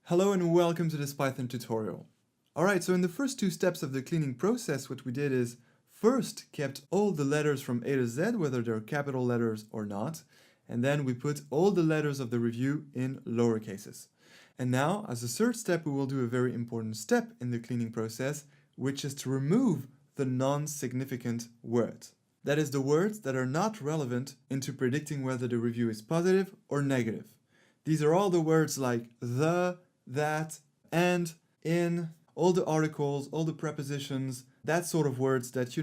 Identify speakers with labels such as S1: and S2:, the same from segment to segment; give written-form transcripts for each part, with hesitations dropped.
S1: Hello and welcome to this Python tutorial. Alright, so in the first two steps of the cleaning process, what we did is first kept all the letters from A to Z, whether they're capital letters or not, and then we put all the letters of the review in lower cases. And now, as a third step, we will do a very important step in the cleaning process, which is to remove the non-significant words. That is, the words that are not relevant into predicting whether the review is positive or negative. These are all the words like the, that, and, in, all the articles, all the prepositions, that sort of words that,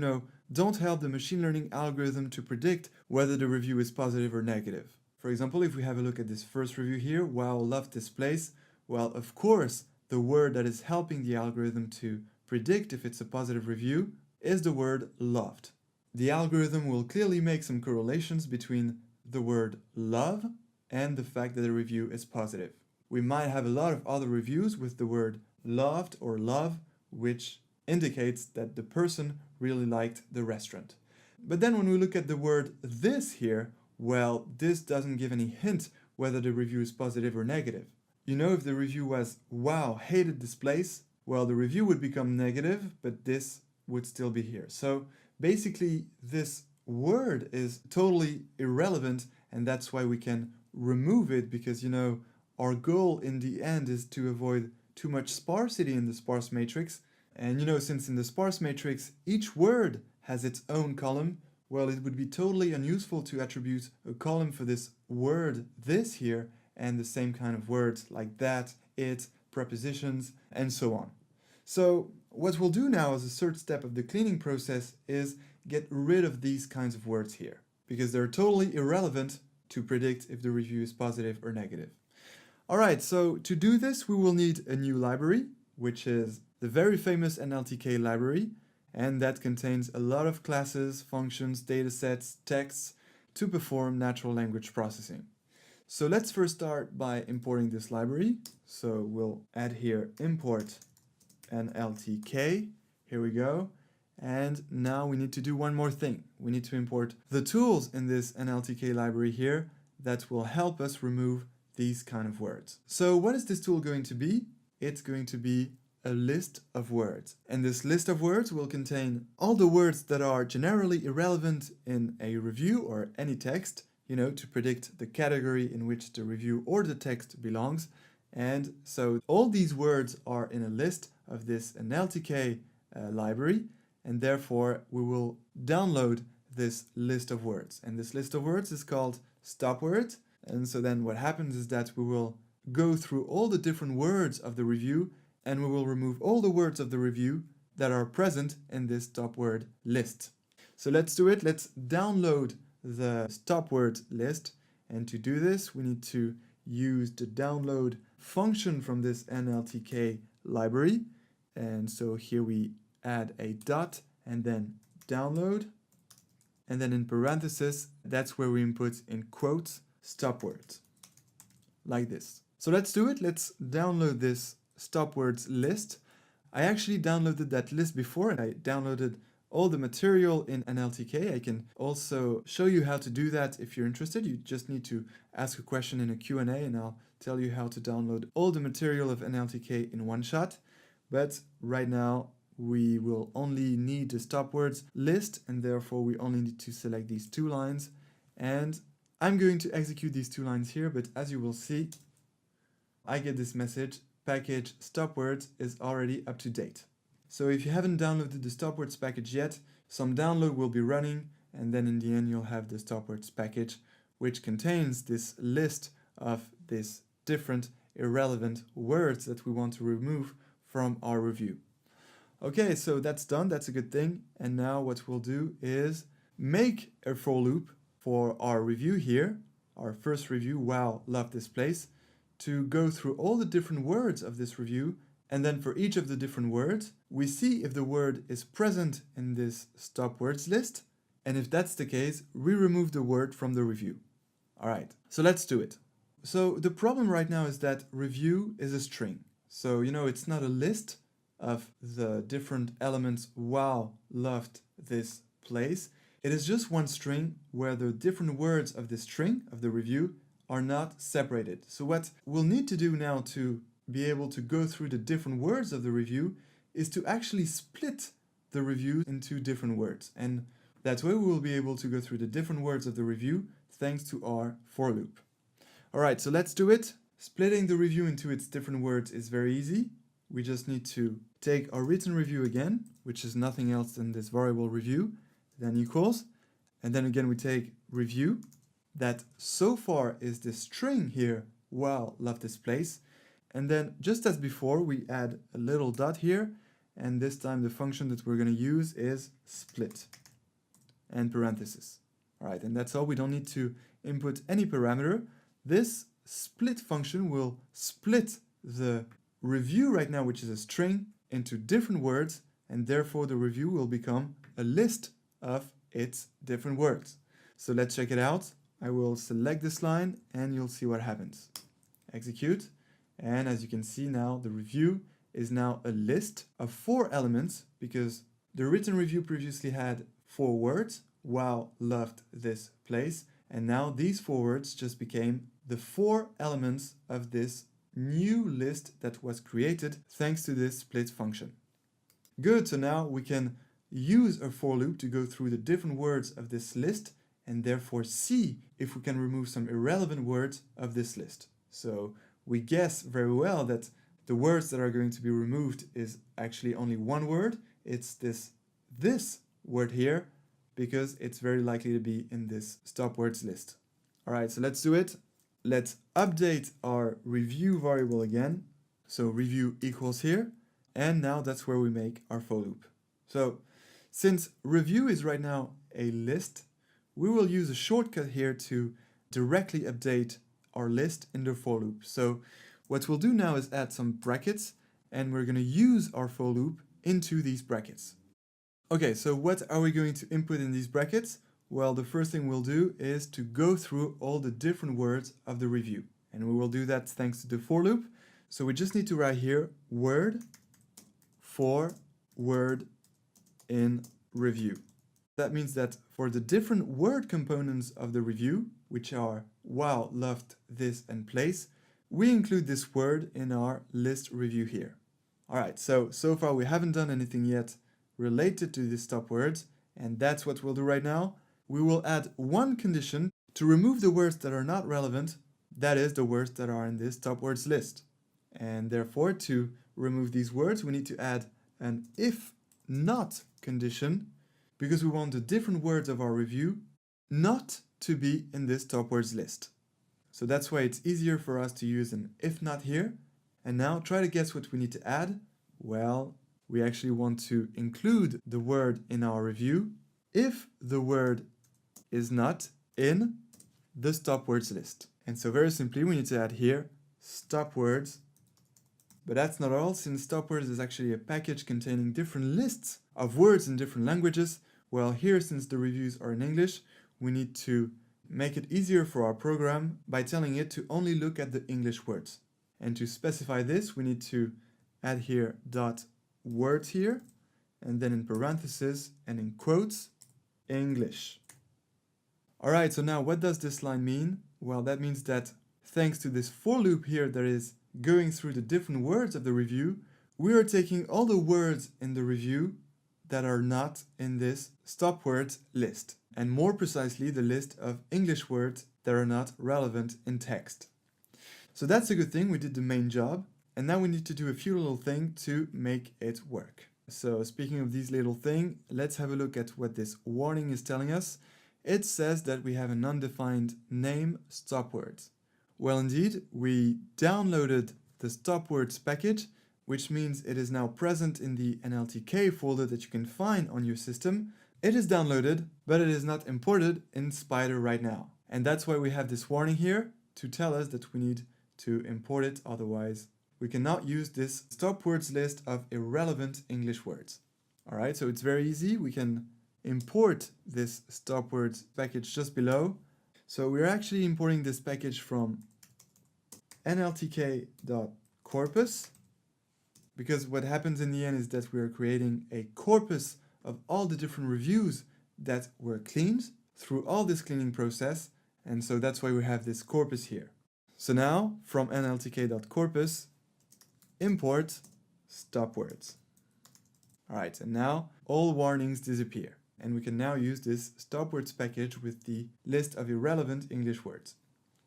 S1: don't help the machine learning algorithm to predict whether the review is positive or negative. For example, if we have a look at this first review here, wow, love this place, well, of course, the word that is helping the algorithm to predict if it's a positive review is the word loved. The algorithm will clearly make some correlations between the word love and the fact that a review is positive. We might have a lot of other reviews with the word loved or love, which indicates that the person really liked the restaurant. But then when we look at the word this here, well, this doesn't give any hint whether the review is positive or negative. If the review was, wow, hated this place, well, the review would become negative, but this would still be here. So basically, this word is totally irrelevant, and that's why we can remove it, because, our goal in the end is to avoid too much sparsity in the sparse matrix. And since in the sparse matrix each word has its own column, well, it would be totally unuseful to attribute a column for this word this here and the same kind of words like that, it, prepositions, and so on. So what we'll do now as a third step of the cleaning process is get rid of these kinds of words here, because they're totally irrelevant to predict if the review is positive or negative. Alright, so to do this, we will need a new library, which is the very famous NLTK library, and that contains a lot of classes, functions, datasets, texts to perform natural language processing. So let's first start by importing this library. So we'll add here import NLTK. Here we go. And now we need to do one more thing. We need to import the tools in this NLTK library here that will help us remove these kind of words. So what is this tool going to be? It's going to be a list of words. And this list of words will contain all the words that are generally irrelevant in a review or any text, to predict the category in which the review or the text belongs. And so all these words are in a list of this NLTK library, and therefore we will download this list of words. And this list of words is called stop words. And so then what happens is that we will go through all the different words of the review, and we will remove all the words of the review that are present in this stop word list. So let's do it. Let's download the stop word list. And to do this, we need to use the download function from this NLTK library. And so here we add a dot and then download. And then in parentheses, that's where we input in quotes stop words, like this. So let's do it. Let's download this stop words list. I actually downloaded that list before, and I downloaded all the material in NLTK. I can also show you how to do that if you're interested. You just need to ask a question in a Q&A, and I'll tell you how to download all the material of NLTK in one shot. But right now, we will only need the stop words list, and therefore we only need to select these two lines. And I'm going to execute these two lines here, but as you will see, I get this message, package stopwords is already up to date. So if you haven't downloaded the stopwords package yet, some download will be running, and then in the end you'll have the stopwords package, which contains this list of these different irrelevant words that we want to remove from our review. Okay, so that's done, that's a good thing. And now what we'll do is make a for loop for our review here, our first review, wow, love this place, to go through all the different words of this review, and then for each of the different words, we see if the word is present in this stop words list, and if that's the case, we remove the word from the review. Alright, so let's do it. So the problem right now is that review is a string. So, it's not a list of the different elements, wow, loved this place. It is just one string where the different words of the string of the review are not separated. So what we'll need to do now to be able to go through the different words of the review is to actually split the review into different words. And that way we will be able to go through the different words of the review thanks to our for loop. All right, so let's do it. Splitting the review into its different words is very easy. We just need to take our written review again, which is nothing else than this variable review, then equals, and then again we take review, that so far is the string here, while love this place, and then just as before we add a little dot here, and this time the function that we're going to use is split, and parenthesis. All right, and that's all. We don't need to input any parameter. This split function will split the review right now, which is a string, into different words, and therefore the review will become a list of its different words. So let's check it out. I will select this line and you'll see what happens. Execute, and as you can see now, the review is now a list of 4 elements, because the written review previously had 4 words, wow, loved this place, and now these 4 words just became the 4 elements of this new list that was created thanks to this split function. Good, so now we can use a for loop to go through the different words of this list and therefore see if we can remove some irrelevant words of this list. So we guess very well that the words that are going to be removed is actually only one word. It's this word here, because it's very likely to be in this stop words list. All right, so let's do it. Let's update our review variable again. So review equals here, and now that's where we make our for loop. So since review is right now a list, we will use a shortcut here to directly update our list in the for loop. So what we'll do now is add some brackets, and we're going to use our for loop into these brackets. Okay, so what are we going to input in these brackets? Well, the first thing we'll do is to go through all the different words of the review. And we will do that thanks to the for loop. So we just need to write here word for word in review. That means that for the different word components of the review, which are wow, loved, this, and place, we include this word in our list review here. All right, so far we haven't done anything yet related to these stop words, and that's what we'll do right now. We will add one condition to remove the words that are not relevant, that is the words that are in this stop words list. And therefore, to remove these words, we need to add an if not condition, because we want the different words of our review not to be in this stop words list. So that's why it's easier for us to use an if not here. And now try to guess what we need to add. Well, we actually want to include the word in our review if the word is not in the stop words list. And so very simply, we need to add here stop words. But that's not all, since stop words is actually a package containing different lists of words in different languages. Well, here, since the reviews are in English, we need to make it easier for our program by telling it to only look at the English words. And to specify this, we need to add here dot words here, and then in parentheses and in quotes, English. All right, so now what does this line mean? Well, that means that thanks to this for loop here that is going through the different words of the review, we are taking all the words in the review that are not in this stop words list, and more precisely the list of English words that are not relevant in text. So that's a good thing, we did the main job, and now we need to do a few little things to make it work. So speaking of these little things, let's have a look at what this warning is telling us. It says that we have an undefined name stop words. Well, indeed, we downloaded the stop words package, which means it is now present in the NLTK folder that you can find on your system. It is downloaded, but it is not imported in Spider right now. And that's why we have this warning here to tell us that we need to import it, otherwise we cannot use this stop words list of irrelevant English words. All right, so it's very easy. We can import this stop words package just below. So we're actually importing this package from nltk.corpus, because what happens in the end is that we are creating a corpus of all the different reviews that were cleaned through all this cleaning process, and so that's why we have this corpus here. So now, from nltk.corpus, import stop words. All right, and now all warnings disappear. And we can now use this stop words package with the list of irrelevant English words.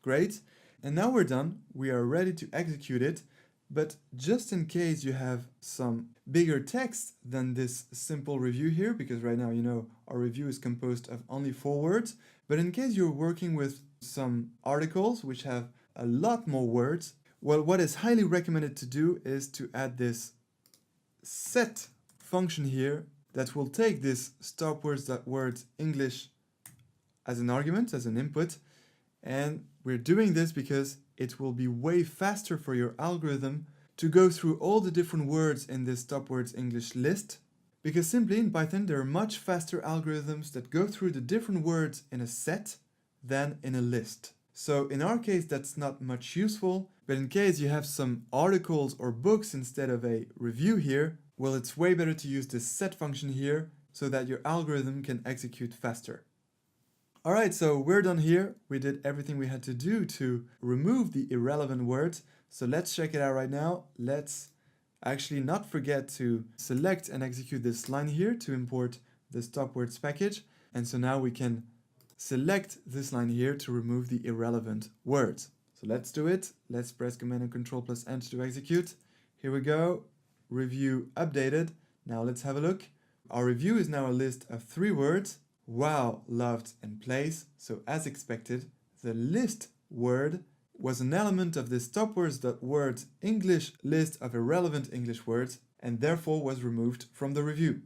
S1: Great. And now we're done. We are ready to execute it. But just in case you have some bigger text than this simple review here, because right now, you know, our review is composed of only 4 words. But in case you're working with some articles which have a lot more words, well, what is highly recommended to do is to add this set function here that will take this stopwords.words English as an argument, as an input. And we're doing this because it will be way faster for your algorithm to go through all the different words in this stopwords English list. Because simply in Python, there are much faster algorithms that go through the different words in a set than in a list. So in our case, that's not much useful. But in case you have some articles or books instead of a review here, well, it's way better to use this set function here so that your algorithm can execute faster. All right, so we're done here. We did everything we had to do to remove the irrelevant words. So let's check it out right now. Let's actually not forget to select and execute this line here to import the stopwords package. And so now we can select this line here to remove the irrelevant words. So let's do it. Let's press Command and Control plus Enter to execute. Here we go. Review updated. Now let's have a look. Our review is now a list of 3 words: wow, loved, and place. So as expected, the list word was an element of the stopwords.words English list of irrelevant English words and therefore was removed from the review.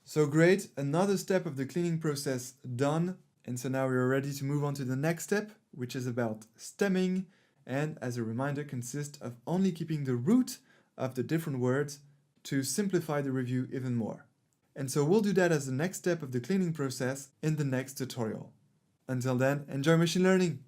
S1: So great, another step of the cleaning process done. And so now we are ready to move on to the next step, which is about stemming, and as a reminder consists of only keeping the root of the different words to simplify the review even more. And so we'll do that as the next step of the cleaning process in the next tutorial. Until then, enjoy machine learning!